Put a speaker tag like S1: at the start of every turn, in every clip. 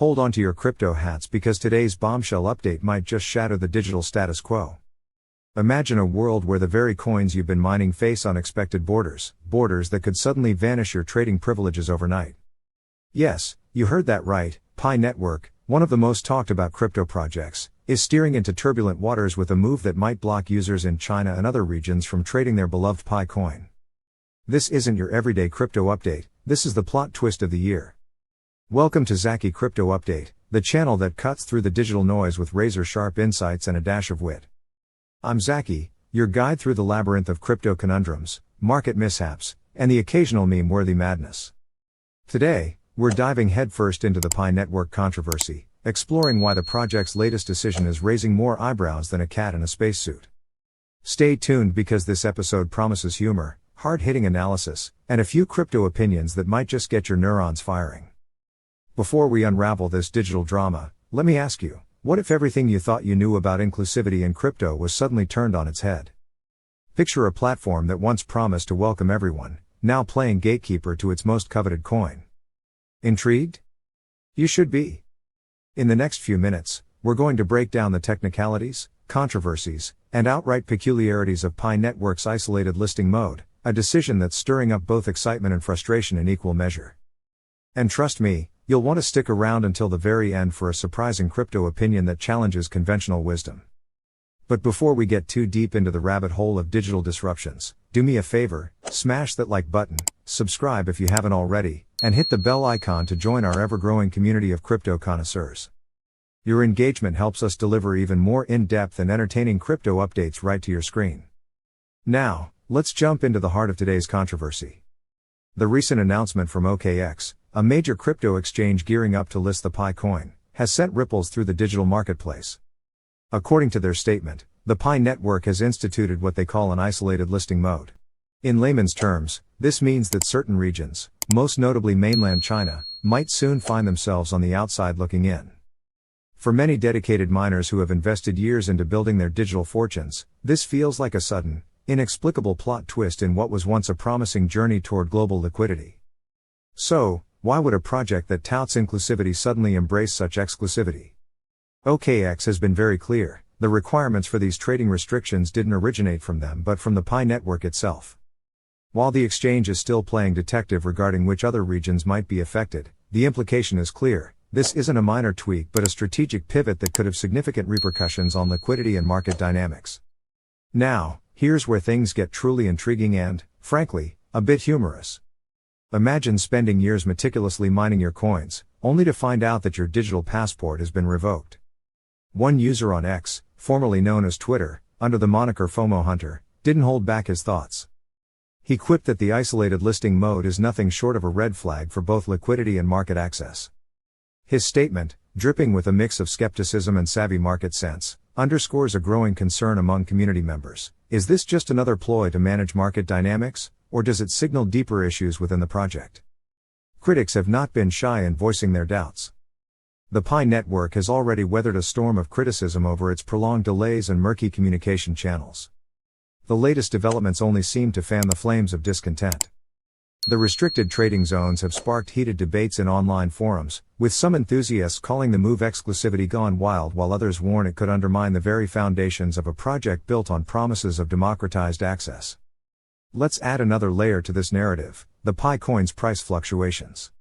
S1: Hold on to your crypto hats because today's bombshell update might just shatter the digital status quo. Imagine a world where the very coins you've been mining face unexpected borders that could suddenly vanish your trading privileges overnight. Yes, you heard that right. PiNetwork, one of the most talked about crypto projects, is steering into turbulent waters with a move that might block users in China and other regions from trading their beloved Pi coin. This isn't your everyday crypto update, this is the plot twist of the year. Welcome to Zaki Crypto Update, the channel that cuts through the digital noise with razor-sharp insights and a dash of wit. I'm Zaki, your guide through the labyrinth of crypto conundrums, market mishaps, and the occasional meme-worthy madness. Today, we're diving headfirst into the PiNetwork controversy, exploring why the project's latest decision is raising more eyebrows than a cat in a spacesuit. Stay tuned because this episode promises humor, hard-hitting analysis, and a few crypto opinions that might just get your neurons firing. Before we unravel this digital drama, let me ask you, what if everything you thought you knew about inclusivity in crypto was suddenly turned on its head? Picture a platform that once promised to welcome everyone, now playing gatekeeper to its most coveted coin. Intrigued? You should be. In the next few minutes, we're going to break down the technicalities, controversies, and outright peculiarities of PiNetwork's isolated listing mode, a decision that's stirring up both excitement and frustration in equal measure. And trust me, you'll want to stick around until the very end for a surprising crypto opinion that challenges conventional wisdom. But before we get too deep into the rabbit hole of digital disruptions, do me a favor, smash that like button, subscribe if you haven't already, and hit the bell icon to join our ever-growing community of crypto connoisseurs. Your engagement helps us deliver even more in-depth and entertaining crypto updates right to your screen. Now, let's jump into the heart of today's controversy. The recent announcement from OKX, a major crypto exchange gearing up to list the Pi coin, has sent ripples through the digital marketplace. According to their statement, the PiNetwork has instituted what they call an isolated listing mode. In layman's terms, this means that certain regions, most notably mainland China, might soon find themselves on the outside looking in. For many dedicated miners who have invested years into building their digital fortunes, this feels like a sudden, inexplicable plot twist in what was once a promising journey toward global liquidity. So, why would a project that touts inclusivity suddenly embrace such exclusivity? OKX has been very clear, the requirements for these trading restrictions didn't originate from them but from the PiNetwork itself. While the exchange is still playing detective regarding which other regions might be affected, the implication is clear: this isn't a minor tweak but a strategic pivot that could have significant repercussions on liquidity and market dynamics. Now, here's where things get truly intriguing and, frankly, a bit humorous. Imagine spending years meticulously mining your coins, only to find out that your digital passport has been revoked. One user on X, formerly known as Twitter, under the moniker FOMO Hunter, didn't hold back his thoughts. He quipped that the isolated listing mode is nothing short of a red flag for both liquidity and market access. His statement, dripping with a mix of skepticism and savvy market sense, underscores a growing concern among community members. Is this just another ploy to manage market dynamics, or does it signal deeper issues within the project? Critics have not been shy in voicing their doubts. The PiNetwork has already weathered a storm of criticism over its prolonged delays and murky communication channels. The latest developments only seem to fan the flames of discontent. The restricted trading zones have sparked heated debates in online forums, with some enthusiasts calling the move exclusivity gone wild while others warn it could undermine the very foundations of a project built on promises of democratized access. Let's add another layer to this narrative: the Pi coin's price fluctuations.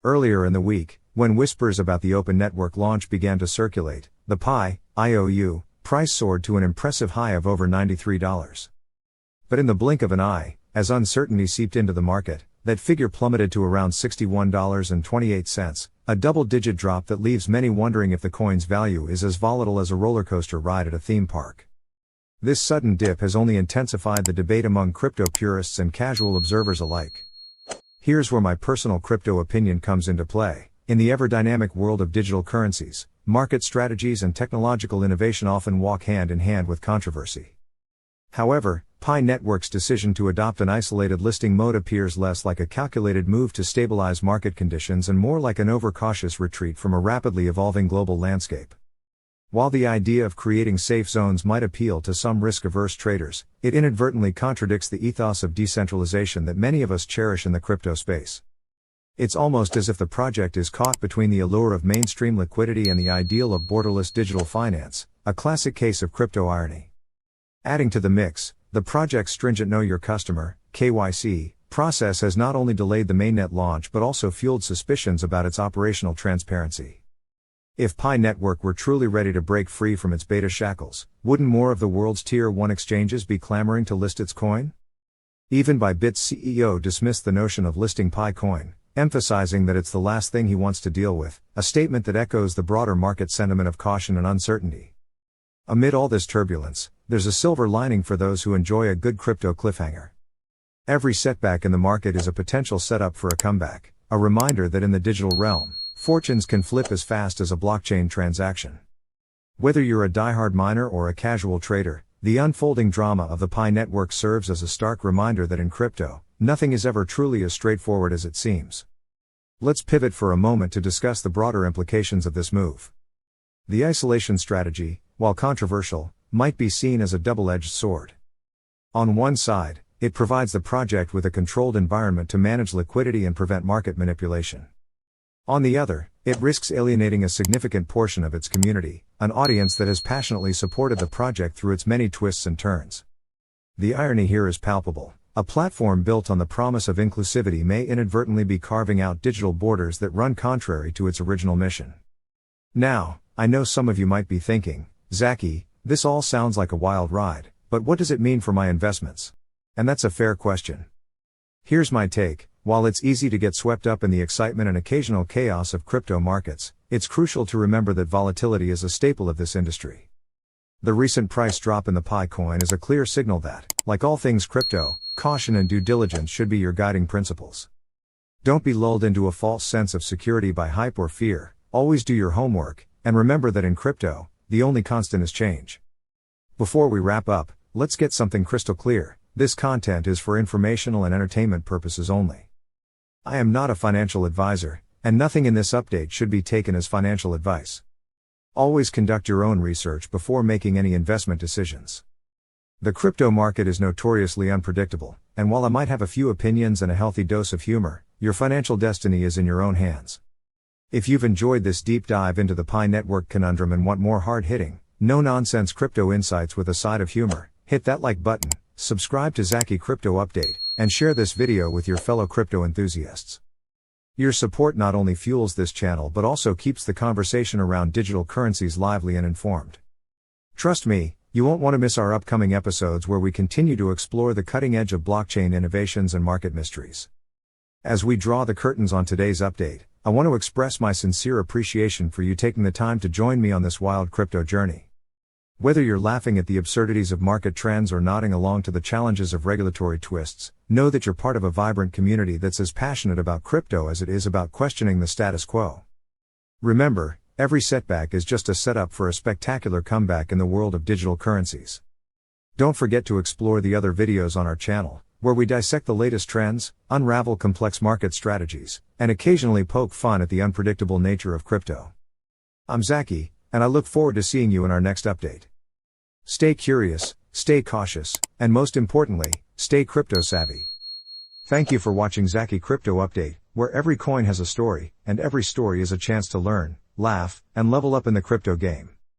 S1: Earlier in the week, when whispers about the open network launch began to circulate, the Pi IOU price soared to an impressive high of over $93. But in the blink of an eye, as uncertainty seeped into the market, that figure plummeted to around $61.28, a double-digit drop that leaves many wondering if the coin's value is as volatile as a roller coaster ride at a theme park. This sudden dip has only intensified the debate among crypto purists and casual observers alike. Here's where my personal crypto opinion comes into play. In the ever-dynamic world of digital currencies, market strategies and technological innovation often walk hand in hand with controversy. However, PiNetwork's decision to adopt an isolated listing mode appears less like a calculated move to stabilize market conditions and more like an overcautious retreat from a rapidly evolving global landscape. While the idea of creating safe zones might appeal to some risk-averse traders, it inadvertently contradicts the ethos of decentralization that many of us cherish in the crypto space. It's almost as if the project is caught between the allure of mainstream liquidity and the ideal of borderless digital finance, a classic case of crypto irony. Adding to the mix, the project's stringent Know Your Customer (KYC) process has not only delayed the Mainnet launch but also fueled suspicions about its operational transparency. If PiNetwork were truly ready to break free from its beta shackles, wouldn't more of the world's Tier 1 exchanges be clamoring to list its coin? Even Bybit's CEO dismissed the notion of listing Pi coin, emphasizing that it's the last thing he wants to deal with, a statement that echoes the broader market sentiment of caution and uncertainty. Amid all this turbulence, there's a silver lining for those who enjoy a good crypto cliffhanger. Every setback in the market is a potential setup for a comeback, a reminder that in the digital realm, fortunes can flip as fast as a blockchain transaction. Whether you're a diehard miner or a casual trader, the unfolding drama of the PiNetwork serves as a stark reminder that in crypto, nothing is ever truly as straightforward as it seems. Let's pivot for a moment to discuss the broader implications of this move. The isolation strategy, while controversial, might be seen as a double-edged sword. On one side, it provides the project with a controlled environment to manage liquidity and prevent market manipulation. On the other, it risks alienating a significant portion of its community, an audience that has passionately supported the project through its many twists and turns. The irony here is palpable. A platform built on the promise of inclusivity may inadvertently be carving out digital borders that run contrary to its original mission. Now, I know some of you might be thinking, Zaki, this all sounds like a wild ride, but what does it mean for my investments? And that's a fair question. Here's my take: while it's easy to get swept up in the excitement and occasional chaos of crypto markets, it's crucial to remember that volatility is a staple of this industry. The recent price drop in the Pi coin is a clear signal that, like all things crypto, caution and due diligence should be your guiding principles. Don't be lulled into a false sense of security by hype or fear, always do your homework, and remember that in crypto, the only constant is change. Before we wrap up, let's get something crystal clear: this content is for informational and entertainment purposes only. I am not a financial advisor, and nothing in this update should be taken as financial advice. Always conduct your own research before making any investment decisions. The crypto market is notoriously unpredictable, and while I might have a few opinions and a healthy dose of humor, your financial destiny is in your own hands. If you've enjoyed this deep dive into the PiNetwork conundrum and want more hard-hitting, no-nonsense crypto insights with a side of humor, hit that like button, subscribe to Zaki Crypto Update, and share this video with your fellow crypto enthusiasts. Your support not only fuels this channel but also keeps the conversation around digital currencies lively and informed. Trust me, you won't want to miss our upcoming episodes where we continue to explore the cutting edge of blockchain innovations and market mysteries. As we draw the curtains on today's update, I want to express my sincere appreciation for you taking the time to join me on this wild crypto journey. Whether you're laughing at the absurdities of market trends or nodding along to the challenges of regulatory twists, know that you're part of a vibrant community that's as passionate about crypto as it is about questioning the status quo. Remember, every setback is just a setup for a spectacular comeback in the world of digital currencies. Don't forget to explore the other videos on our channel, where we dissect the latest trends, unravel complex market strategies, and occasionally poke fun at the unpredictable nature of crypto. I'm Zaki, and I look forward to seeing you in our next update. Stay curious, stay cautious, and most importantly, stay crypto savvy. Thank you for watching Zaki Crypto Update, where every coin has a story, and every story is a chance to learn, laugh, and level up in the crypto game.